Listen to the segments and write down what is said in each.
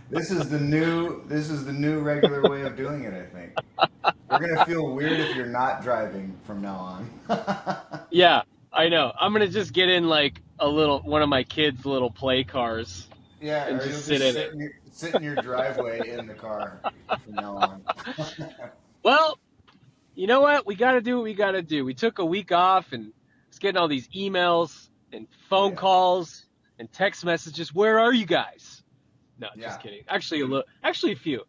This is the new regular way of doing it, I think. We're gonna feel weird if you're not driving from now on. Yeah, I know. I'm gonna just get in like one of my kids' little play cars Yeah, and or you'll just sit just in sit it. in your driveway in the car from now on. Well, you know what? We got to do what we got to do. We took a week off and was getting all these emails and Oh phone yeah, calls and text messages. Where are you guys? No, just yeah. kidding. Actually a few.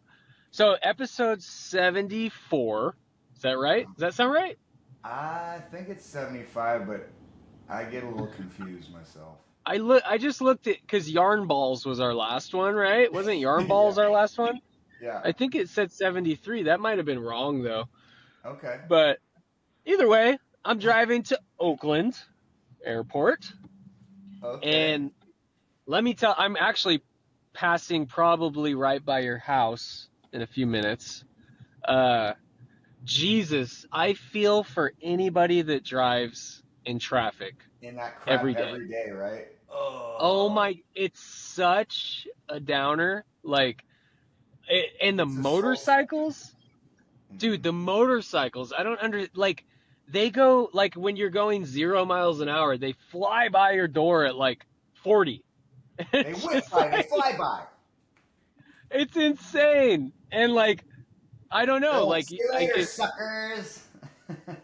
So episode 74. Is that right? Does that sound right? I think it's 75, but I get a little confused myself. I just looked at because Yarn Balls was our last one, right? Wasn't Yarn Yeah, Balls our last one? yeah. I think it said 73. That might have been wrong though. Okay, But either way, I'm driving to Oakland Airport okay. and let me tell I'm actually passing probably right by your house in a few minutes. Uh Jesus, I feel for anybody that drives in traffic In that crap every day. every day, right? Oh Oh, my, it's such a downer. Like, and the it's a soul sucker. motorcycles, dude, Hmm. the motorcycles, I don't like, they go, like, when you're going 0 miles an hour, they fly by your door at like 40. They It's whip just by, they like, fly by. it's insane. And like, I don't They're know, like, like, see you I later, get, suckers.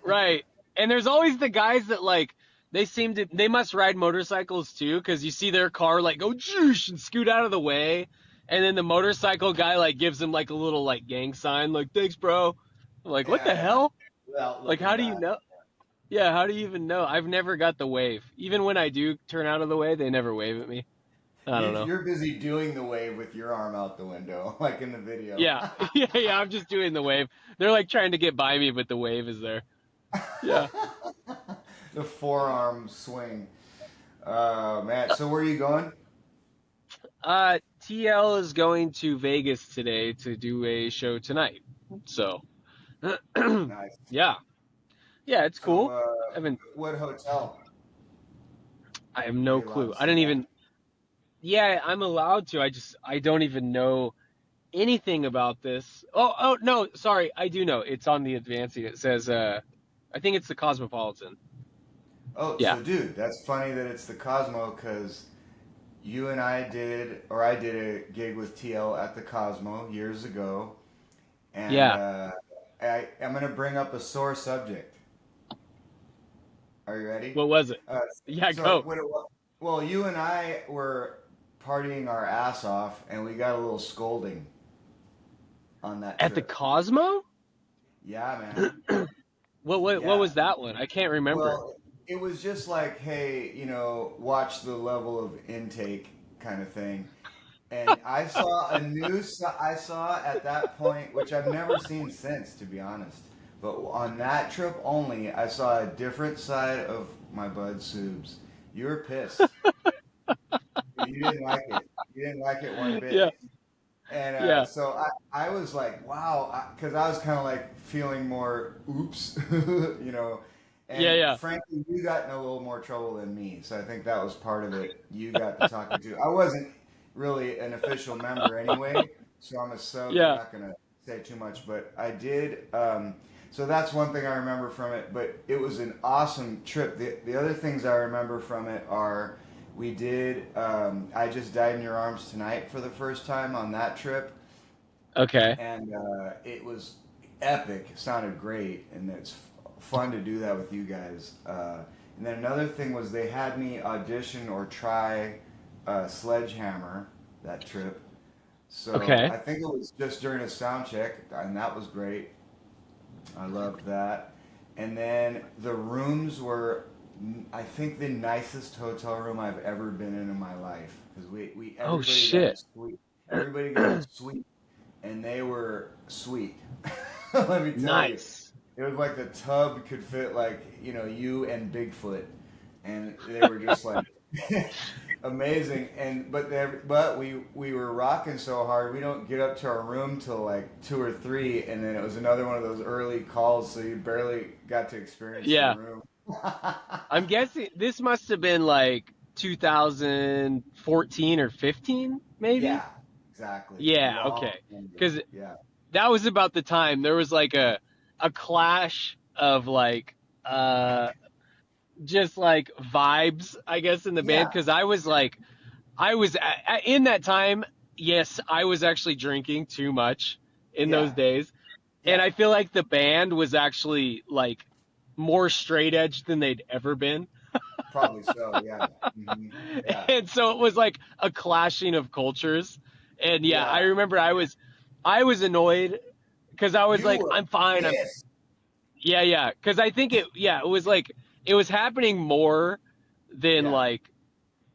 right. And there's always the guys that like they must ride motorcycles too because you see their car like go zhoosh and scoot out of the way, and then the motorcycle guy like gives him like a little like gang sign like thanks bro. I'm like what Yeah, the yeah. hell? Without Like looking how do you back. know? Yeah, how do you even know? I've never got the wave. Even when I do turn out of the way, they never wave at me. I don't know. You're busy doing the wave with your arm out the window, like in the video. Yeah, yeah. I'm just doing the wave. They're like trying to get by me, but the wave is there. Yeah. The forearm swing. Man. So where are you going? TL is going to Vegas today to do a show tonight. So, Nice. yeah, yeah, it's So, cool. I haven't, what hotel I have are no you allowed clue. to I stay didn't at? even, yeah, I'm allowed to. I don't even know anything about this. Oh, no, sorry, I do know. It's on the advancing. It says, I think it's the Cosmopolitan. Oh, Yeah, so dude, that's funny that it's the Cosmo because you and I did, or I did a gig with TL at the Cosmo years ago, and yeah. I'm gonna bring up a sore subject. Are you ready? What was it? Uh, Yeah, so go. what it was, well, you and I were partying our ass off, and we got a little scolding on that At the trip. Cosmo? Yeah, man. What Yeah. was that one? I can't remember. Well, it was just like, hey, watch the level of intake kind of thing. And I saw at that point, which I've never seen since, to be honest. But on that trip only, I saw a different side of my bud Subes. You were pissed. You didn't like it. You didn't like it one bit. Yeah, And yeah, so I was like, wow, because I was kind of like feeling more oops, you know. yeah, And yeah, frankly, you got in a little more trouble than me. So I think that was part of it. You got the talking to. I wasn't really an official member anyway, so I'm a sub. I'm yeah. not going to say too much, but I did. So that's one thing I remember from it. But it was an awesome trip. The other things I remember from it are we did. I Just Died in Your Arms Tonight for the first time on that trip, Okay. and it was epic. It sounded great, and it's fun to do that with you guys. And then another thing was they had me audition or try Sledgehammer that trip. So Okay. I think it was just during a sound check, and that was great. I loved that. And then the rooms were, I think, the nicest hotel room I've ever been in my life because we Oh everybody got a shit. suite. Everybody got a suite, and they were sweet. Let me tell you, Nice. it was like the tub could fit like you and Bigfoot, and they were just like amazing. And but we were rocking so hard we don't get up to our room till like 2 or 3, and then it was another one of those early calls, so you barely got to experience the Yeah. room. I'm guessing this must have been like 2014 or 15. maybe. Yeah, exactly. Yeah, Long okay. ago. Because Yeah, that was about the time there was like a clash of like uh just like vibes, I guess, in the band. yeah, Because I was like, in that time. Yes, I was actually drinking too much in those yeah, days, and yeah. I feel like the band was actually like more straight edge than they'd ever been. Probably so. Yeah. Yeah. And so it was like a clashing of cultures. And yeah, I Yeah. remember I was annoyed because I was You like, were I'm fine. pissed. Yeah. Because I think it was like it was happening more than Yeah. like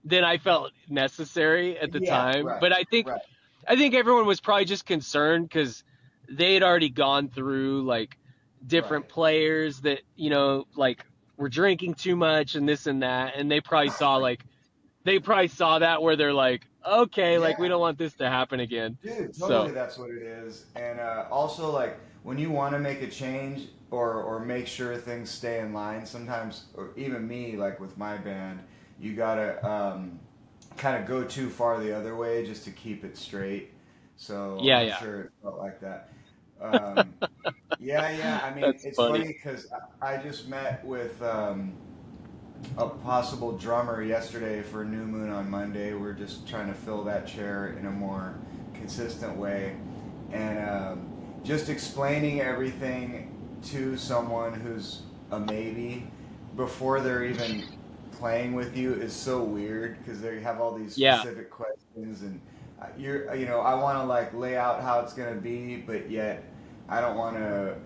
than I felt necessary at the Yeah. time. Right. But Right. I think everyone was probably just concerned because they had already gone through like different Right. players that like were drinking too much and this and that, and they probably saw that where they're like, okay, like we Yeah. don't want this to happen again. Dude, So totally that's what it is. And also, like, when you want to make a change or make sure things stay in line, sometimes, or even me, like with my band, you gotta kind of go too far the other way just to keep it straight. So yeah, I'm yeah, sure it felt like that. Um, yeah, yeah. I mean, that's it's funny. funny because I just met with a possible drummer yesterday for New Moon on Monday. We're just trying to fill that chair in a more consistent way, and just explaining everything to someone who's a maybe before they're even playing with you is so weird because they have all these Yeah, specific questions and I want to like lay out how it's gonna be, but yet I don't want to.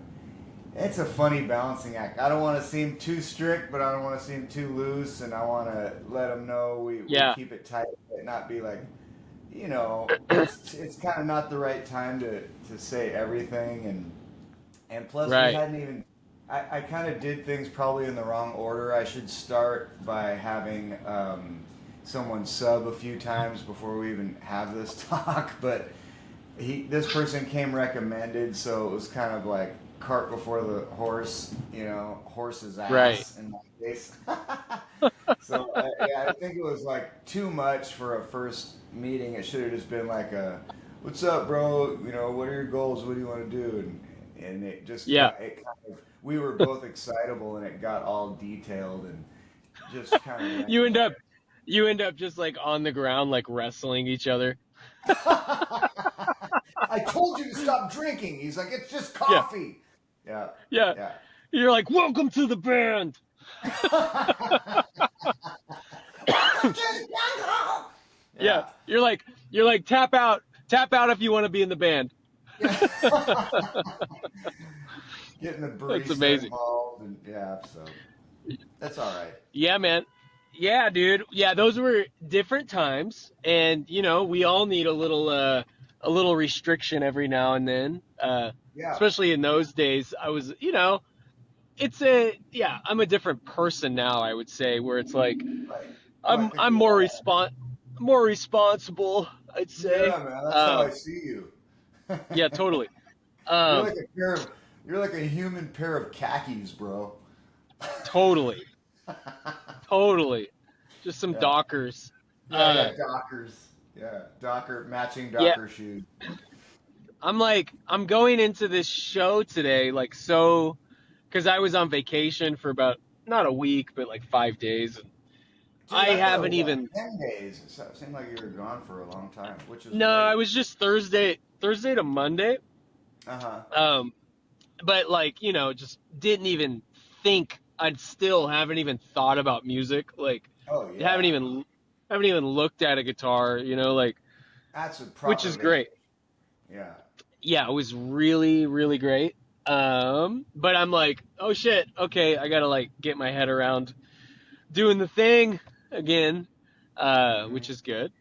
It's a funny balancing act. I don't want to seem too strict, but I don't want to seem too loose, and I want to let them know we yeah, keep it tight, but not be like, it's kind of not the right time to say everything, and plus we right. hadn't even. I kind of did things probably in the wrong order. I should start by having someone sub a few times before we even have this talk, but this person came recommended, so it was kind of like cart before the horse, horse's Right. ass in my case. So yeah, I think it was like too much for a first meeting. It should have just been like a, "What's up, bro? What are your goals? What do you want to do?" And it just Yeah. got it kind of. We were both excitable, and it got all detailed and just kind of went You end up there. you end up just like on the ground like wrestling each other. I told you to stop drinking. He's like, it's just Yeah. coffee. Yeah, Yeah. yeah. You're like, "Welcome to the band." Welcome to the jungle. Yeah. Yeah, You're like tap out if you want to be in the band. yeah. Getting the That's barista amazing. involved, and yeah, so that's all right. Yeah, man. Yeah, dude. Yeah, those were different times, and we all need a little restriction every now and then. Yeah, Especially in those days, I was, I'm a different person now, I would say, where it's like right. Oh, I think I'm we all are. more responsible, I'd say. Yeah, man, that's how I Um, see you. yeah, totally. You're Um, like you're like a human pair of khakis, bro. totally, totally. Just some Yeah, Dockers. yeah, Uh, yeah. Dockers. Yeah, matching yeah, Docker shoes. I'm going into this show today, like, so, because I was on vacation for about, not a week, but like 5 days. And Dude, I I thought it haven't was like even, 10 days. It seemed like you were gone for a long time, which is no, I great. was just Thursday to Monday. Uh huh. Um, but like, just didn't even think, I'd still haven't even thought about music. Like, Oh haven't yeah, even, haven't even looked at a guitar, like, that's a which proper is vacation. great. Yeah. Yeah, it was really, really great. But I'm like, oh shit, okay, I gotta like get my head around doing the thing again, Hmm. which is good.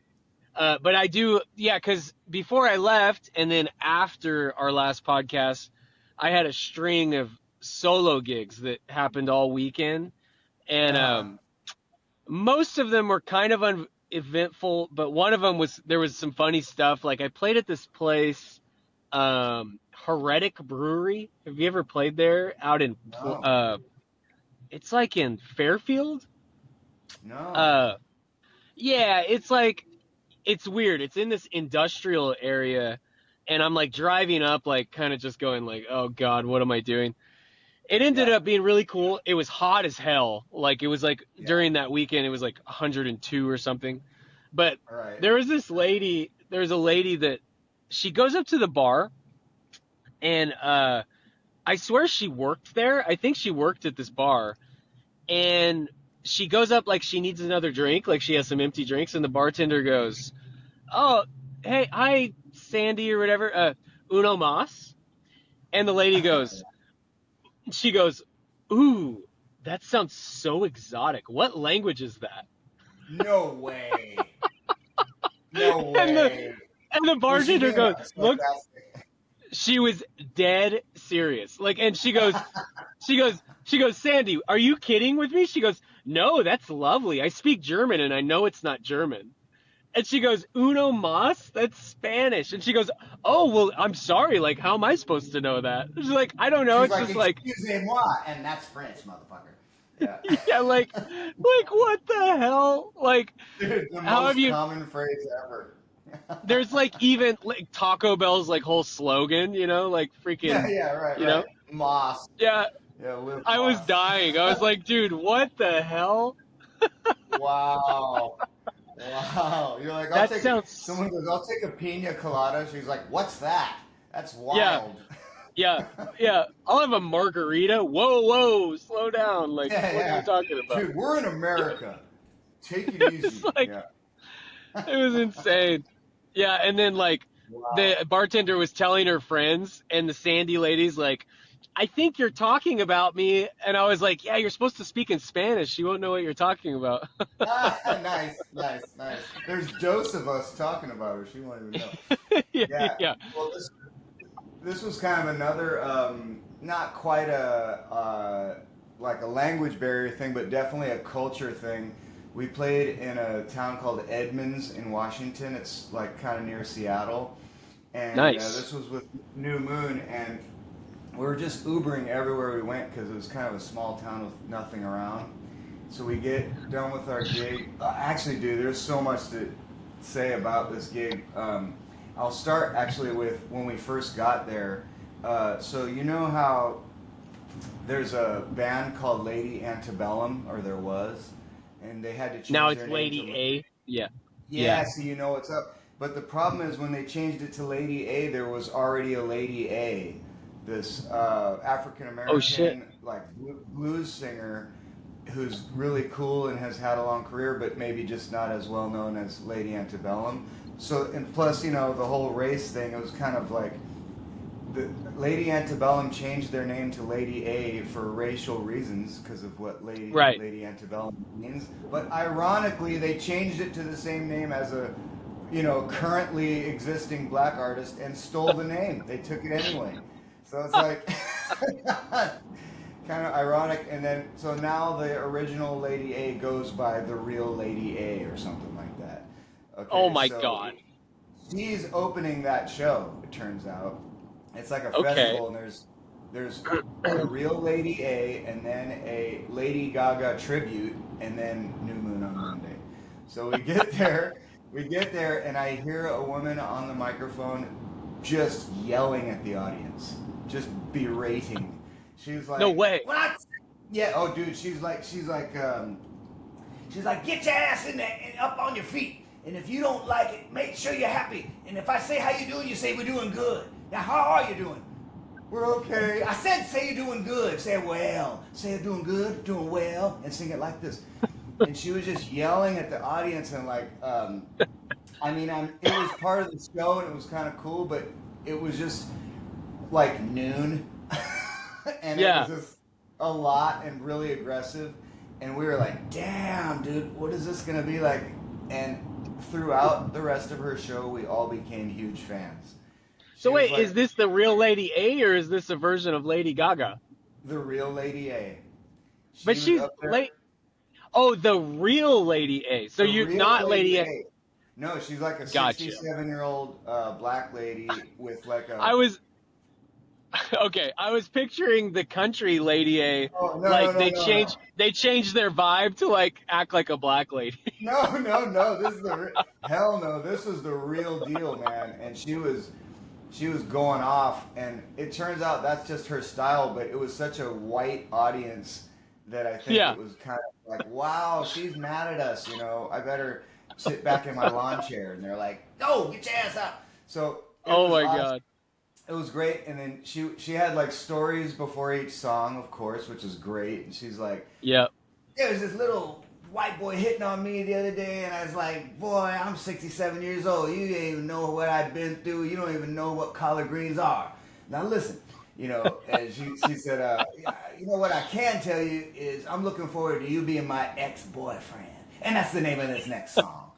But I do, yeah, because before I left and then after our last podcast, I had a string of solo gigs that happened all weekend, and Uh huh. most of them were kind of uneventful, but one of them there was some funny stuff. Like I played at this place, Heretic Brewery. Have you ever played there? Out in, No. it's like in Fairfield. No. Uh, yeah, it's like it's weird. It's in this industrial area, and I'm like driving up, like kind of just going like, oh God, what am I doing? It ended Yeah, up being really cool. It was hot as hell. Like it was like yeah, during that weekend, it was like 102 or something. But all right. there was this lady. There's a lady that she goes up to the bar, and I swear she worked there. I think she worked at this bar, and she goes up like she needs another drink, like she has some empty drinks, and the bartender goes, "Oh, hey, hi, Sandy or whatever, Uno Mas," and the lady goes, she goes, "Ooh, that sounds so exotic. What language is that?" No way. No And the way. and the Was she bartender being goes, "Look," sarcastic? she was dead serious. Like, and she goes, "Sandy, are you kidding with me?" She goes, "No, that's lovely. I speak German and I know it's not German." And she goes, "Uno mas? That's Spanish." And she goes, "Oh, well, I'm sorry. Like, how am I supposed to know that?" She's like, "I don't know. She's It's like, just like, excusez-moi, and that's French, motherfucker. Yeah. yeah, like what the hell? Like, Dude, the how have most you? common phrase ever. There's like even like Taco Bell's like whole slogan, like Yeah, freaking, yeah, right, you know? right. Moss. Yeah, Yeah, live I was moss. dying. I was like, dude, what the hell? Wow. Wow. You're like, I'll That take it. sounds, Someone goes, I'll take a pina colada. She's like, what's that? That's yeah, wild. yeah, yeah. I'll have a margarita. Whoa, whoa, slow down. Like, Yeah, what are you yeah. talking about? Dude, we're in America. Take it It's easy. like, Yeah. it was insane. Yeah, and then like Wow. the bartender was telling her friends, and the Sandy lady's like, "I think you're talking about me," and I was like, "Yeah, you're supposed to speak in Spanish. You won't know what you're talking about." Ah, nice, nice, nice. There's dose of us talking about her. She won't even know. Yeah, Yeah. yeah. Well, this was kind of another, not quite a like a language barrier thing, but definitely a culture thing. We played in a town called Edmonds in Washington. It's like kind of near Seattle, and Nice. this was with New Moon, and we were just Ubering everywhere we went because it was kind of a small town with nothing around. So we get done with our gig. Actually, dude, there's so much to say about this gig. I'll start actually with when we first got there. So you know how there's a band called Lady Antebellum, or there was, and they had to Now change it's their name Lady to. A. Yeah, yeah. Yeah, so you know what's up. But the problem is when they changed it to Lady A, there was already a Lady A, this African Oh shit. American like blues singer who's really cool and has had a long career, but maybe just not as well known as Lady Antebellum. So, and plus, the whole race thing, it was kind of like the Lady Antebellum changed their name to Lady A for racial reasons because of what Right. Lady Antebellum means. But ironically, they changed it to the same name as a currently existing black artist and stole the name. They took it anyway. So it's like kind of ironic. And then so now the original Lady A goes by the real Lady A or something like that. Oh Okay, my so god. she's opening that show. It turns out it's like a Okay. festival, and there's a real Lady A, and then a Lady Gaga tribute, and then New Moon on Monday. So we get there, and I hear a woman on the microphone just yelling at the audience, just berating. She's No like, way. "What? Yeah, oh, dude, she's like, get your ass in there and up on your feet. And if you don't like it, make sure you're happy. And if I say how you doing, you say we're doing good. Now, how are you doing? We're okay. I said say you're doing good. Say well. Say you're doing good, doing well, and sing it like this. And she was just yelling at the audience and like, it was part of the show and it was kind of cool, but it was just like noon, and it was Yeah. just a lot and really aggressive. And we were like, damn, dude, what is this gonna be like? And throughout the rest of her show, we all became huge fans. So She was wait, is like this the real Lady A or is this a version of Lady Gaga? the real Lady A. But She was she's up there, late. Oh, the real Lady A. So the you real not Lady Lady A. A. No, she's like a Gotcha. 67-year-old black lady with like a I was Okay, I was picturing the country lady A, Oh no no like no no no they changed their vibe to like act like a black lady. no no no. This is hell no. This was the real deal, man. And she was going off, and it turns out that's just her style. But it was such a white audience that I think Yeah. it was kind of like, wow, she's mad at us. You know, I better sit back in my lawn chair. And they're like, no, get your ass out. So it Oh was my awesome. God. It was great, and then she had like stories before each song, of course, which is great. And she's like, Yep. there was this little white boy hitting on me the other day, and I was like, boy, I'm 67 years old. You ain't even know what I've been through. You don't even know what collard greens are. Now listen, you know, and she said, yeah, you know what I can tell you is I'm looking forward to you being my ex-boyfriend, and that's the name of this next song.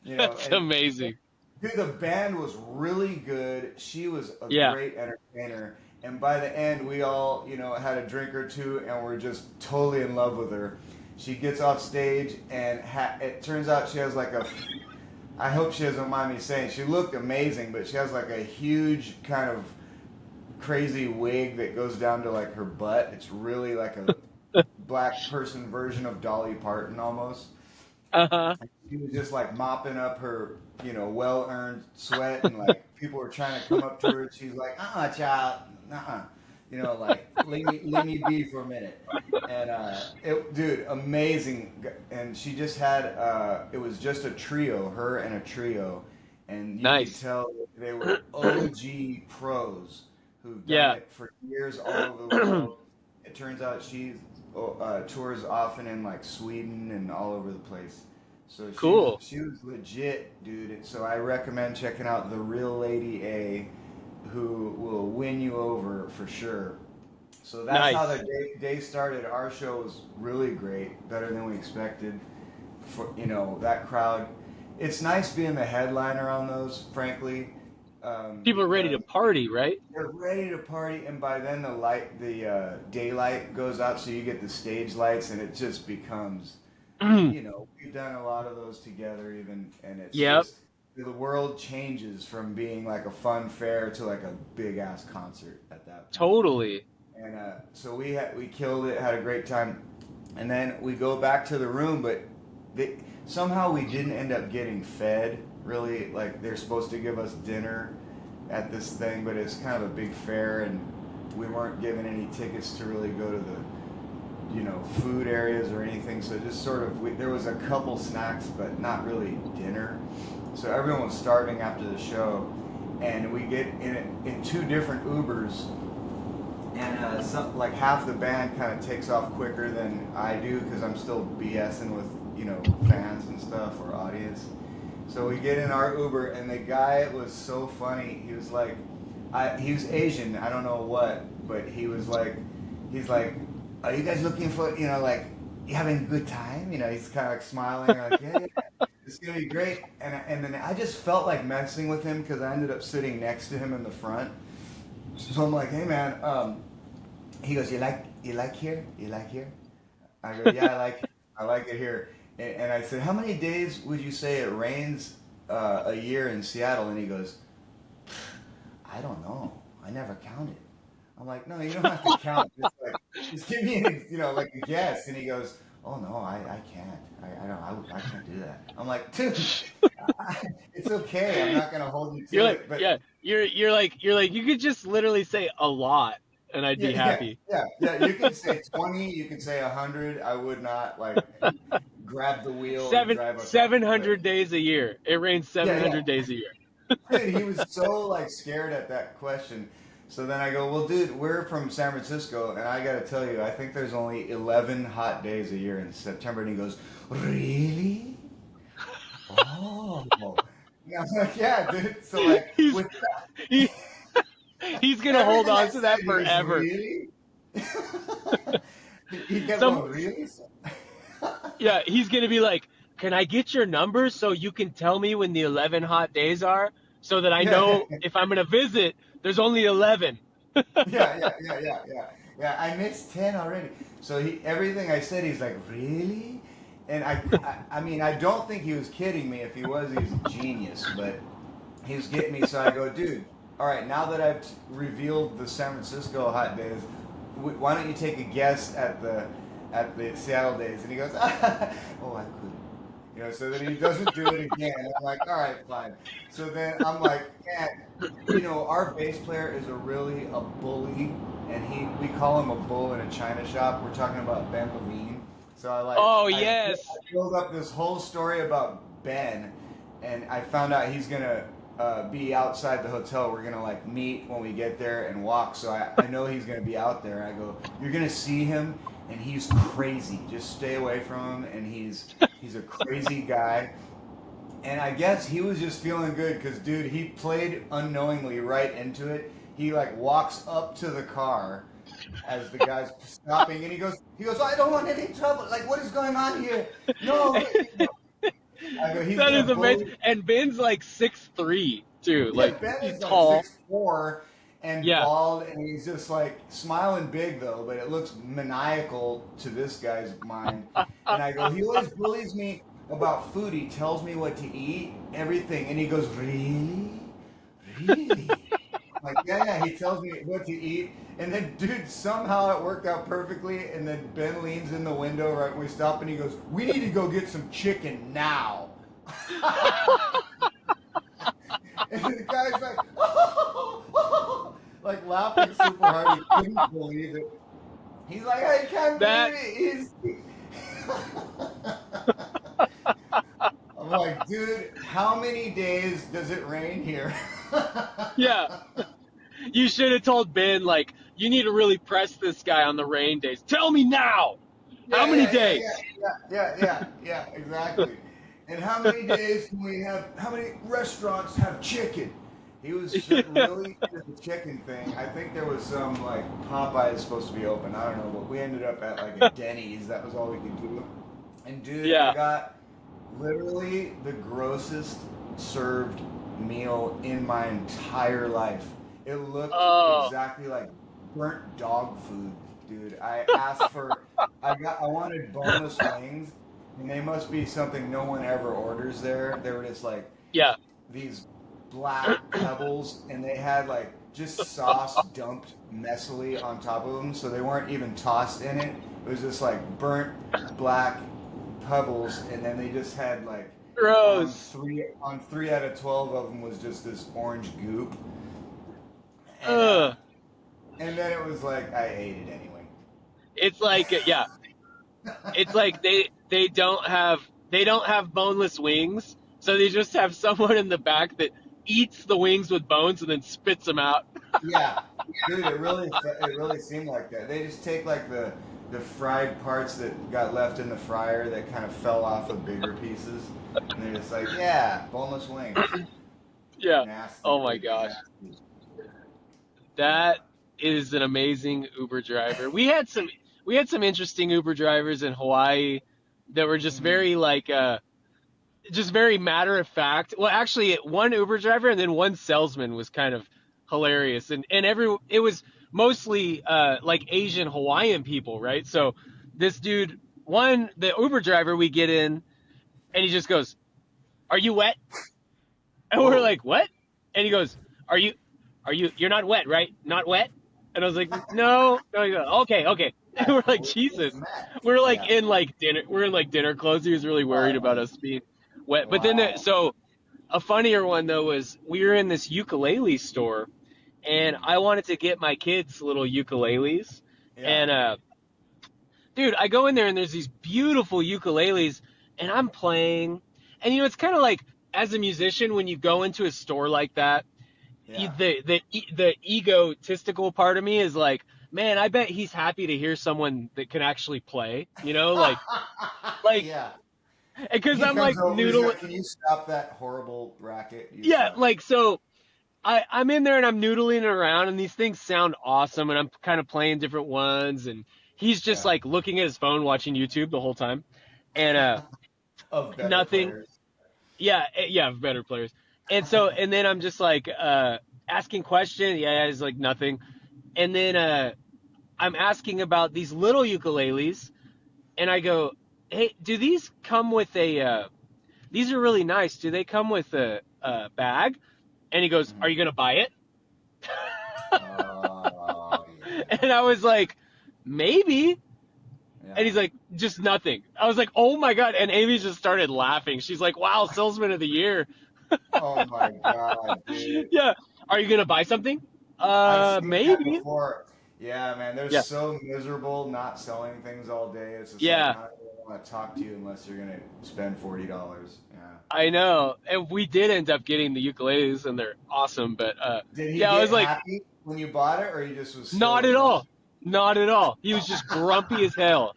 You know, That's and amazing. dude, the band was really good. She was a Yeah. great entertainer. And by the end, we all, you know, had a drink or two and we're just totally in love with her. She gets off stage and it turns out she has like I hope she doesn't mind me saying, she looked amazing, but she has like a huge kind of crazy wig that goes down to like her butt. It's really like a black person version of Dolly Parton almost. Uh-huh. She was just like mopping up her, you know, well-earned sweat, and like people were trying to come up to her, and she's like, child, you know, like let me be for a minute. And dude, amazing. And she just had, it was just a trio, her and a trio, and you could Nice. tell they were OG pros who've done Yeah. it for years all over the world. It turns out she tours often in like Sweden and all over the place. So Cool. she was legit, dude. So I recommend checking out the Real Lady A, who will win you over for sure. So that's how the Nice. day started. Our show was really great, better than we expected. For you know that crowd, it's nice being the headliner on those, frankly, People are ready to because party, right? they're ready to party, and by then the daylight goes out, so you get the stage lights, and it just becomes, you know, we've done a lot of those together, even, and it's Yep. just the world changes from being like a fun fair to like a big ass concert at that point. Totally. And so we killed it, had a great time, and then we go back to the room, but somehow we didn't end up getting fed. Really, like they're supposed to give us dinner at this thing, but it's kind of a big fair, and we weren't given any tickets to really go to the, you know, food areas or anything. So just sort of there was a couple snacks, but not really dinner. So everyone was starving after the show, and we get in two different Ubers, and like half the band kind of takes off quicker than I do because I'm still BSing with, you know, fans and stuff or audience. So we get in our Uber, and the guy was so funny. He was like, he was Asian. I don't know what, but he's like, are you guys looking for, you know, like, you having a good time? You know, he's kind of like smiling, like, yeah, yeah, it's gonna be great. And then I just felt like messing with him because I ended up sitting next to him in the front. So I'm like, hey man, he goes, you like here? You like here? I go, yeah, I like it here. And I said, how many days would you say it rains a year in Seattle? And he goes, I don't know. I never counted. I'm like, no, you don't have to count. Just give me, you know, like a guess. And he goes, oh no, I can't. I can't do that. I'm like, dude, it's okay. I'm not gonna hold you You're to like, it. But yeah, you're like, you could just literally say a lot, and I'd yeah, be happy. yeah. You can say 20. You can say 100. I would not like grab the wheel and Seven drive a car. seven But hundred days a year. It rains yeah, 700 yeah. days a year. Dude, he was so like scared at that question. So then I go, well, dude, we're from San Francisco, and I got to tell you, I think there's only 11 hot days a year in September. And he goes, really? Oh. And I'm like, yeah, dude. So like He's with he, he's gonna hold everything I on to that said, he was forever. really. He kept Some going, really? Yeah, he's gonna be like, "Can I get your number so you can tell me when the 11 hot days are, so that I Yeah, know if I'm gonna visit, there's only 11." yeah. I missed 10 already. So everything I said, he's like, really? And I mean, I don't think he was kidding me. If he was, he's a genius. But he was getting me. So I go, dude, all right, now that I've revealed the San Francisco hot days, why don't you take a guess at the Seattle days? And he goes, oh, I couldn't. You know, so then he doesn't do it again. I'm like, all right, fine. So then I'm like, man, you know, our bass player is a bully, and we call him a bull in a china shop. We're talking about Ben Levine. So Oh I yes. build up this whole story about Ben, and I found out he's gonna be outside the hotel. We're gonna like meet when we get there and walk. So I know he's gonna be out there. I go, you're gonna see him, and he's crazy. Just stay away from him. And he's a crazy guy. And I guess he was just feeling good because, dude, he played unknowingly right into it. He like walks up to the car as the guy's stopping, and he goes, I don't want any trouble. Like, what is going on here? No, I go, he's That gonna is amazing. bully. And Ben's like 6'3" too. Yeah, Like Ben he's is like tall. 6'4" and Yeah. bald, and he's just like smiling big though, but it looks maniacal to this guy's mind. And I go, he always bullies me about food. He tells me what to eat, everything, and he goes, really, really. I'm like, yeah, yeah. He tells me what to eat, and then, dude, somehow it worked out perfectly. And then Ben leans in the window right when we stop, and he goes, "We need to go get some chicken now." And the guy's like, like laughing super hard. He couldn't believe it. He's like, I can't That believe it. I'm like, dude, how many days does it rain here? yeah. You should have told Ben like you need to really press this guy on the rain days. Tell me now. How Yeah, many yeah, yeah, yeah, days? yeah, exactly. And how many days can we have? How many restaurants have chicken? He was really into the chicken thing. I think there was some like Popeyes supposed to be open. I don't know, but we ended up at like a Denny's. That was all we could do. And dude, I Yeah. got literally the grossest served meal in my entire life. It looked Oh. exactly like burnt dog food, dude. I wanted boneless wings, and they must be something no one ever orders there. They were just like Yeah. these black pebbles, and they had like just sauce dumped messily on top of them, so they weren't even tossed in it. It was just like burnt black pebbles, and then they just had like Gross. on 3 out of 12 of them was just this orange goop, and Ugh. then it was like I ate it anyway. It's like yeah. It's like they don't have boneless wings, so they just have someone in the back that eats the wings with bones and then spits them out. Yeah, dude, it really seemed like that. They just take like the fried parts that got left in the fryer that kind of fell off of bigger pieces, and they're just like, yeah, boneless wings. Yeah. Nasty, Oh my dude, gosh. nasty. That is an amazing Uber driver. We had some interesting Uber drivers in Hawaii that were just Mhm. very like just very matter of fact. Well, actually, one Uber driver and then one salesman was kind of hilarious, and it was mostly like Asian Hawaiian people, right? So this dude, the Uber driver, we get in, and he just goes, "Are you wet?" And we're Whoa, like, "What?" And he goes, "Are you, you're not wet, right? Not wet?" And I was like, "No, no." He goes, "Okay, okay." And yeah, we're like, what's "Jesus." the match? We're like Yeah. in like dinner. We're in like dinner clothes. He was really worried about Oh, us being wet. But then, wow. so a funnier one though was we were in this ukulele store, and Mm. I wanted to get my kids little ukuleles, Yeah. and dude, I go in there and there's these beautiful ukuleles, and I'm playing, and it's kind of like as a musician when you go into a store like that, Yeah. the egotistical part of me is like, man, I bet he's happy to hear someone that can actually play, like Yeah. because He I'm comes like over. He's noodling, like, "Can you stop that horrible racket? You yeah, suck." like so. I'm in there and I'm noodling around and these things sound awesome and I'm kind of playing different ones and he's just Yeah. like looking at his phone watching YouTube the whole time and Of better nothing. players. Yeah, yeah, better players. And so and then I'm just like asking questions. Yeah, it's like nothing. And then I'm asking about these little ukuleles and I go, "Hey, do these come with a these are really nice. Do they come with a bag?" And he goes, "Are Mhm. you going to buy it?" And I was like, maybe. And Yeah. he's like, just nothing. I was like, oh my God. And Amy just started laughing. She's like, wow, salesman of the year. Oh my God, dude. Yeah. Are you going to buy something? I've seen that Maybe. before. Yeah, man, they're Yeah. so miserable not selling things all day. It's just like Yeah. I don't even want to talk to you unless you're gonna spend $40. Yeah. I know. And we did end up getting the ukuleles and they're awesome. But Did he yeah, I was get like, happy when you bought it, or he just was not still at grumpy? all. Not at all. He was just grumpy as hell.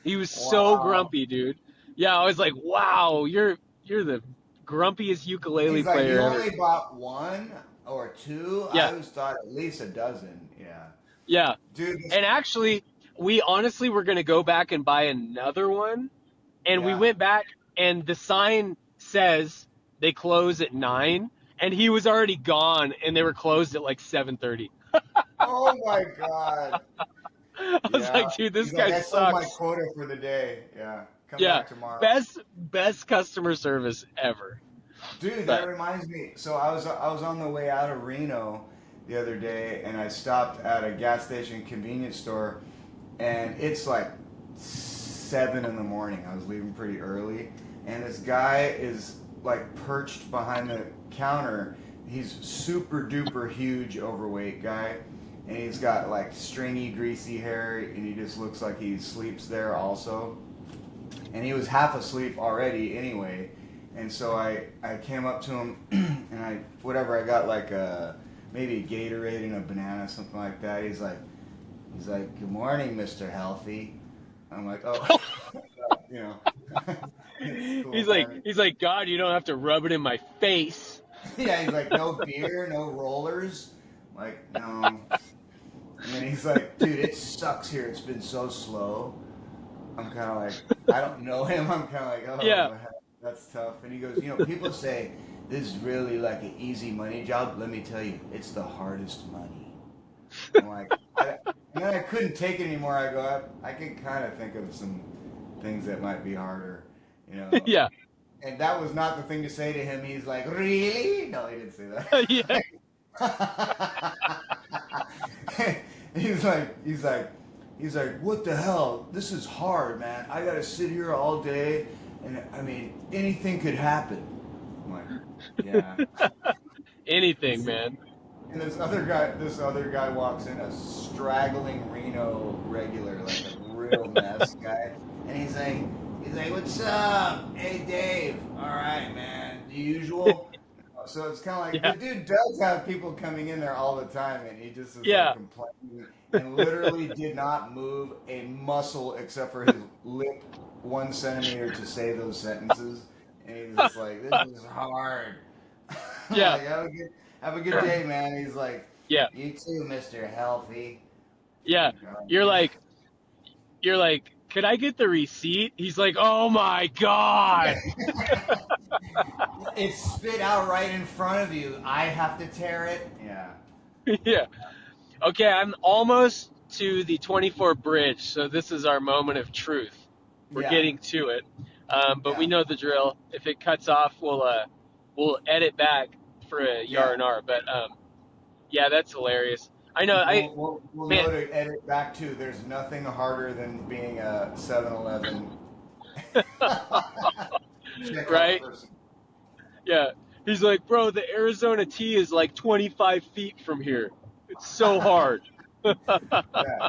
He was so Wow. grumpy, dude. Yeah, I was like, wow, you're the grumpiest ukulele He's like, player you ever. only bought one or two? I Yeah. always thought at least a dozen. Yeah. Yeah. Dude, And actually, we honestly were going to go back and buy another one. And we yeah. went back, and the sign says they close at 9. And he was already gone, and they were closed at like 7:30. Oh my God. I was Yeah. like, dude, this He's like, guy I sold my sucks. quota for the day. Yeah. Come Yeah. back tomorrow. Best customer service ever. Dude, that But reminds me. So I was on the way out of Reno the other day, and I stopped at a gas station convenience store, and it's like 7 in the morning. I was leaving pretty early, and this guy is like perched behind the counter. He's super duper huge, overweight guy, and he's got like stringy, greasy hair, and he just looks like he sleeps there also. And he was half asleep already anyway. And so I came up to him and I got like maybe a Gatorade and a banana, something like that. He's like, good morning, Mr. Healthy. I'm like, oh, you know, it's cool, man. he's like, God, you don't have to rub it in my face. Yeah, he's like, no beer, no rollers. I'm like, no. And then he's like, dude, it sucks here. It's been so slow. I'm kind of like, I don't know him. I'm kind of like, oh, Yeah. man, that's tough. And he goes, people say this is really like an easy money job. Let me tell you, it's the hardest money. I'm like, and then I couldn't take it anymore. I go, I can kind of think of some things that might be harder, you know. Yeah. And that was not the thing to say to him. He's like, really? No, he didn't say Yeah. that. he's like, what the hell? This is hard, man. I gotta sit here all day, and I mean, anything could happen. I'm like, yeah. Anything, man. And this other guy walks in, a straggling Reno regular, like a real mess guy, and he's like, what's up? Hey, Dave. All right, man. The usual. So it's kind of like Yeah. the dude does have people coming in there all the time, and he just is like Yeah. complaining and literally did not move a muscle except for his lip 1 centimeter to say those sentences. And he's just like, this is hard. I'm Yeah. like, have a good day, man. He's like, Yeah. you too, Mr. Healthy. Yeah. Like, oh, You're man. like, you're like, could I get the receipt? He's like, oh my God. It's spit out right in front of you. I have to tear it. Yeah. Yeah. Okay, I'm almost to the 24 bridge, so this is our moment of truth. We're Yeah. getting to it, but we Yeah. know the drill. If it cuts off, we'll edit back for a Yeah. yar and R. But yeah, that's hilarious. I know. We'll Man, know to edit back to. There's nothing harder than being a 7-Eleven checkout right? person. Yeah. He's like, bro, the Arizona T is like 25 feet from here. It's so hard. Yeah,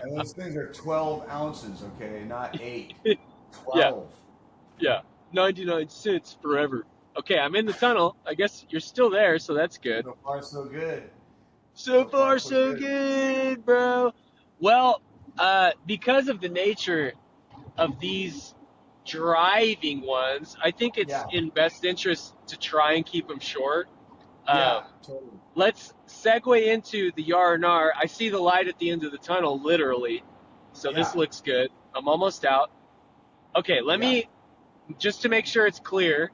and those things are 12 ounces, okay, not 8. Yeah. 12. Yeah. 99 cents forever. Okay, I'm in the tunnel. I guess you're still there, so that's good. So far, so good. So So far, far, so so good. good, bro. Well, because of the nature of these driving ones, I think it's Yeah, in best interest to try and keep them short. yeah, Um, totally. let's segue into the R&R. I see the light at the end of the tunnel, literally. So this Yeah, looks good. I'm almost out. Okay, let yeah, me just to make sure it's clear,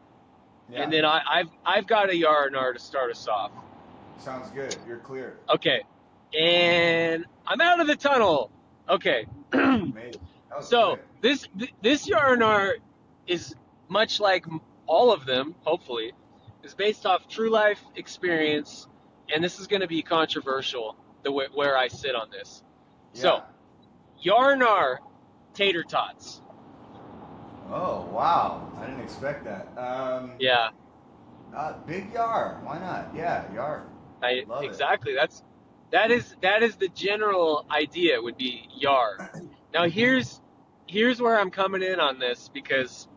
and yeah. then I've got a R&R to start us off. Sounds good. You're clear. Okay, and I'm out of the tunnel. Okay, Amazing. That was so quick. this R&R is much like all of them. Hopefully, is based off true life experience, and this is going to be controversial. Where I sit on this. So, Yeah. yarnar tater tots. Oh, wow. I didn't expect that. Yeah, Big Yar. Why not? Yeah, Yar. Love it. exactly. That is the general idea would be yar. Now Hmm. here's where I'm coming in on this because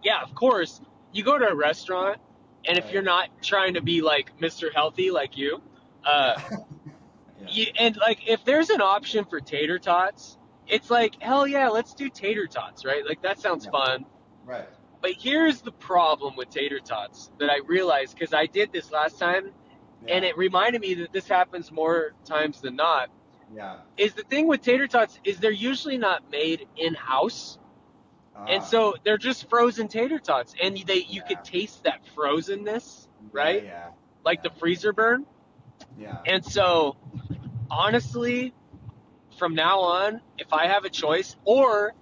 yeah, of course, you go to a restaurant and if you're Right. not trying to be like Mr. Healthy like you, uh, Yeah. Yeah. and like if there's an option for tater tots, it's like hell yeah, let's do tater tots, right? Like that sounds Yeah. fun. Right. But here's the problem with tater tots that I realized because I did this last time and Yeah. it reminded me that this happens more times than not. Yeah. Is the thing with tater tots is they're usually not made in house, and Ah. so they're just frozen tater tots, and you could Yeah. taste that frozenness, Yeah. right? Yeah. Like Yeah. the freezer burn. Yeah. And so honestly, from now on, if I have a choice, or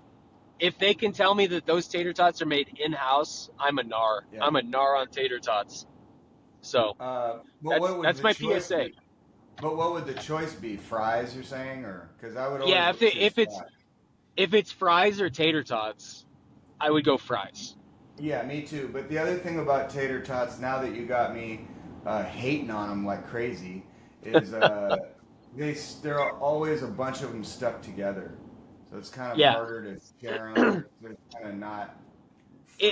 if they can tell me that those tater tots are made in house, I'm a nar. Yeah. I'm a nar on tater tots. So But that's what would that's the my choice PSA. be? But what would the choice be? Fries, you're saying, or because I would always Yeah, choose fries. if it's fries or tater tots, I would go fries. Yeah, me too. But the other thing about tater tots, now that you got me hating on them like crazy, is there are always a bunch of them stuck together, so it's kind of Yeah, harder to share them. They're kind of not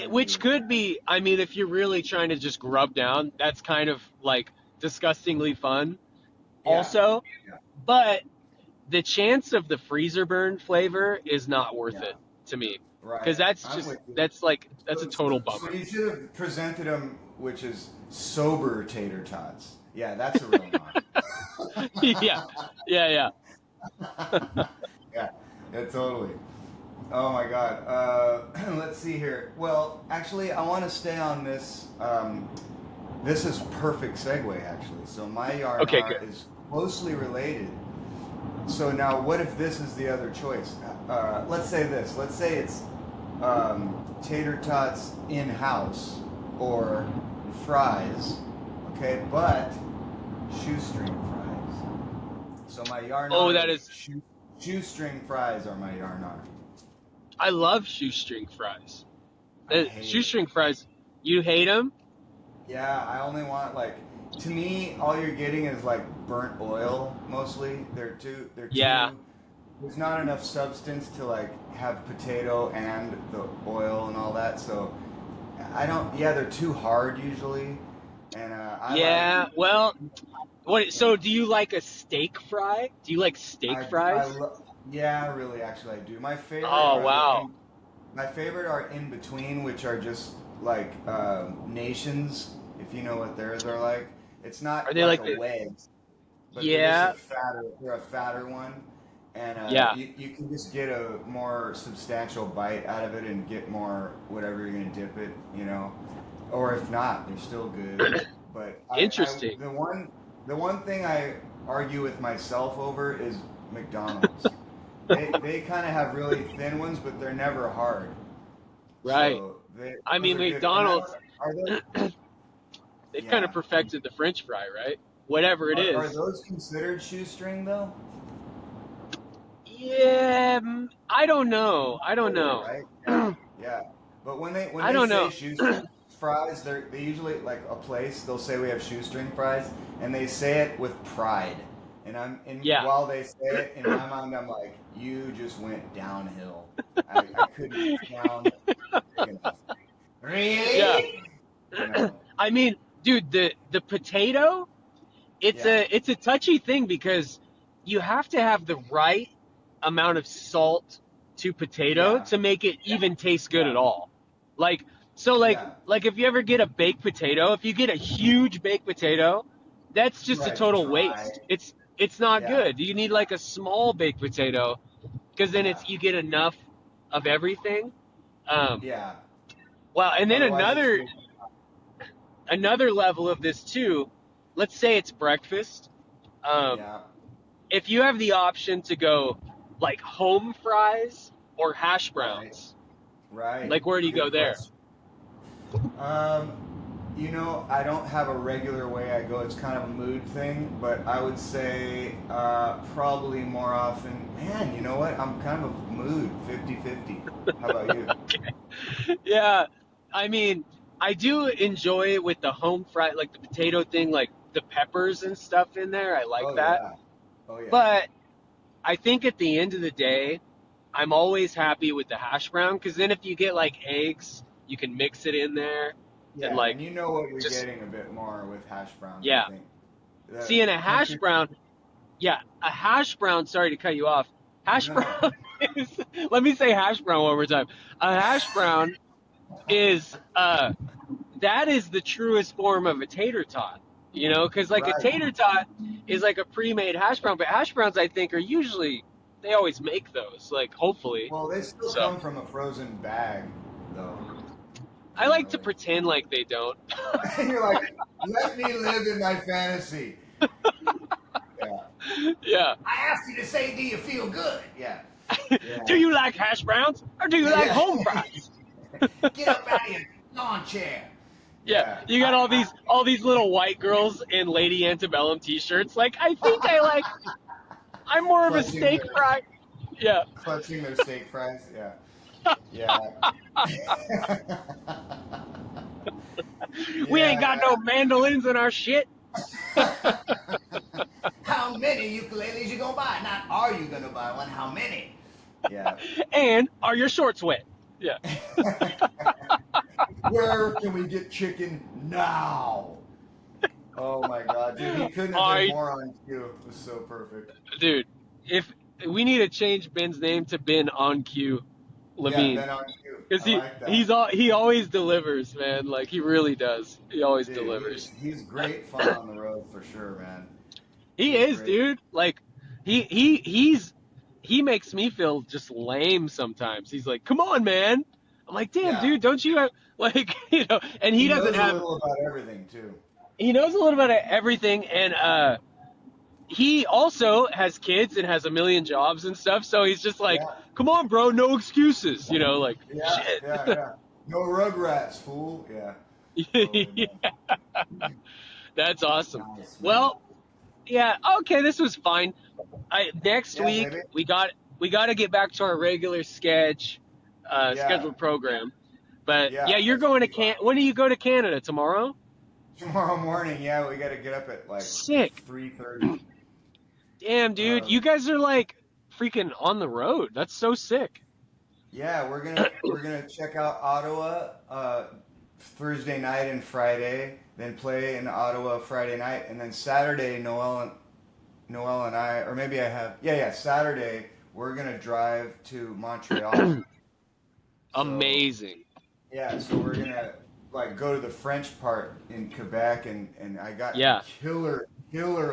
which friendly. could be. I mean, if you're really trying to just grub down, that's kind of like disgustingly fun. Yeah, Also, yeah, but the chance of the freezer burn flavor is not worth yeah. it to me because Right. that's I'm just with you. that's a So, total so bummer. you should have presented them, which is sober tater tots. Yeah, that's a real Yeah, knock. yeah, yeah. Yeah, yeah, totally. Oh my God. Let's see here. Well, actually, I want to stay on this. This is perfect segue, actually. So my Okay, good. yarnar is closely related. So now, what if this is the other choice? Let's say this. Let's say it's tater tots in house or fries. Okay, but shoestring fries. So my Oh, yarnar that is is. shoestring fries are my yarnar. I love shoestring fries. I hate it. Shoestring fries. You hate them? Yeah, I only want like to me all you're getting is like burnt oil mostly. They're Yeah, too there's not enough substance to like have potato and the oil and all that. So I don't yeah, they're too hard usually. And I like yeah. Well, what? yeah. So, do you like a steak fry? Do you like steak I fries? love yeah, really actually I do. Oh wow. My favorite are in between, which are just like nations, if you know what theirs are like. It's Are not they like like a the? wedge, but they're just Yeah, they're a fatter one, and yeah. you can just get a more substantial bite out of it and get more whatever you're gonna dip it, you know. Or if not, they're still good. But Interesting. the one thing I argue with myself over is McDonald's. They kind of have really thin ones, but they're never hard. Right. So I those mean, are good. And I don't, McDonald's. are those They've kind of yeah perfected the French fry, right? Whatever it are is. those considered shoestring though? Yeah, I don't know. I don't Sort of, know. right? Yeah, yeah. But when I they don't say know. shoestring fries, they usually like a place. They'll say we have shoestring fries, and they say it with pride. And Yeah. while they say it in my mind, I'm like, you just went downhill. I couldn't sound big enough. Yeah. Really? You know? I mean, dude, the potato, Yeah, it's a touchy thing because you have to have the right amount of salt to potato yeah, to make it even taste good yeah, at all. Like so yeah. like if you ever get a baked potato, if you get a huge baked potato, that's just a Right, it's total dry. waste. It's not Yeah, good. You need like a small baked potato because then yeah, it's you get enough of everything. Um, yeah. well, and then Otherwise, it's another level of this too. Let's say it's breakfast. Um, yeah, if you have the option to go like home fries or hash right, browns, right. like where do you go Good there? question. Um, I don't have a regular way I go. It's kind of a mood thing, but I would say probably more often, man, you know what? I'm kind of a mood 50-50. How about you? Yeah, I mean, I do enjoy it with the home fry, like the potato thing, like the peppers and stuff in there. I like Oh, that. yeah. Oh, yeah. But I think at the end of the day, I'm always happy with the hash brown because then if you get like eggs, you can mix it in there and Yeah, like and you know what you're just, getting a bit more with hash browns, I yeah. think. The See, in a hash country. brown, yeah, a hash brown, sorry to cut you off. Hash No, no. brown is, let me say hash brown one more time. A hash brown is that is the truest form of a tater tot. You know, because like a Right. tater tot is like a pre-made hash brown, but hash browns I think are usually they always make those, like hopefully. Well, they still So come from a frozen bag, though, I like to generally. pretend like they don't. And you're like, let me live in my fantasy. Yeah. Yeah. I asked you to say, do you feel good? Yeah. Do Yeah. you like hash browns or do you like Yeah. home fries? Get up out of your lawn chair. Yeah, Yeah. you got all these little white girls in Lady Antebellum t-shirts. Like I think I like I'm more of a clutching steak their fry. Yeah. clutching their steak fries. Yeah. Yeah. We ain't Yeah, got no mandolins in our shit. man. How many ukuleles you gonna buy? Not are you gonna buy one? How many? Yeah. And are your shorts wet? Yeah. Where can we get chicken now? Oh my god, dude, he couldn't have All been right, more on cue. It was so perfect. dude. If we need to change Ben's name to Ben on cue Yeah, Levine, Ben on cue. because I like that. he always delivers, man. Like he really does. He always Dude, delivers. he's great fun on the road for sure, man. He He's is, great. dude. Like he makes me feel just lame sometimes. He's like, "Come on, man." I'm like, "Damn, Yeah. dude, don't you have like, and He he doesn't knows a have little about everything too. he knows a little bit of everything and he also has kids and has a million jobs and stuff, so he's just like, Yeah, "Come on, bro, no excuses." Like, yeah, shit. yeah, yeah. No rugrats, fool. Yeah, totally, man. That's awesome. Nice, man. Well, yeah, okay, this was fine. Next Yeah, week baby. we got to get back to our regular Yeah, scheduled program. But yeah, yeah. you're That's going to gonna be fun. Can. When do you go to Canada tomorrow? Tomorrow morning, yeah, we got to get up at like Sick. 3:30. Damn, dude, Uh, you guys are like freaking on the road. That's so sick. yeah, we're gonna check out Ottawa Thursday night and Friday, then play in Ottawa Friday night, and then Saturday Noel and I, or maybe I have, yeah, Saturday we're gonna drive to Montreal. So Amazing. yeah, so we're gonna like go to the French part in Quebec, and I got a Yeah. killer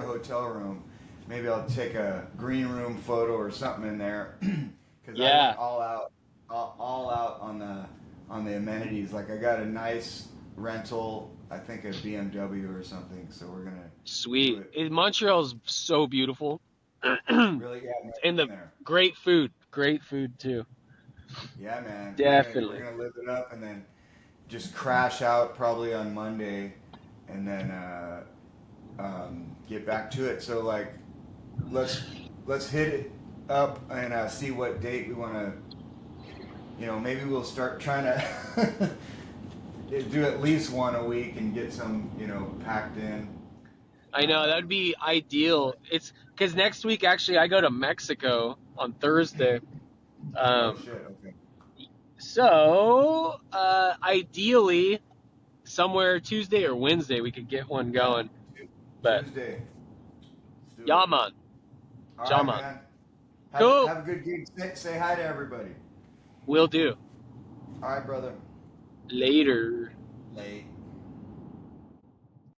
hotel room. Maybe I'll take a green room photo or something in there, because I Yeah. went all out on the amenities. Like I got a nice rental, I think a BMW or something. So we're gonna do Sweet. it. Montreal's so beautiful. And Really, yeah, I've never the been there. great food. Great food too. Yeah, man, we're Definitely. gonna live it up, and then just crash out probably on Monday, and then get back to it. So like, let's let's hit it up and see what date we want to. Maybe we'll start trying to do at least one a week and get some packed in. I know that'd be ideal. It's because next week actually I go to Mexico on Thursday. Oh Um, shit. Okay. ideally somewhere Tuesday or Wednesday we could get one Yeah. going. But Tuesday. Let's do yeah, it. man, All yeah, right, man. man. Cool. Have a good gig. Say hi to everybody. Will do. All right, brother. Later. Late.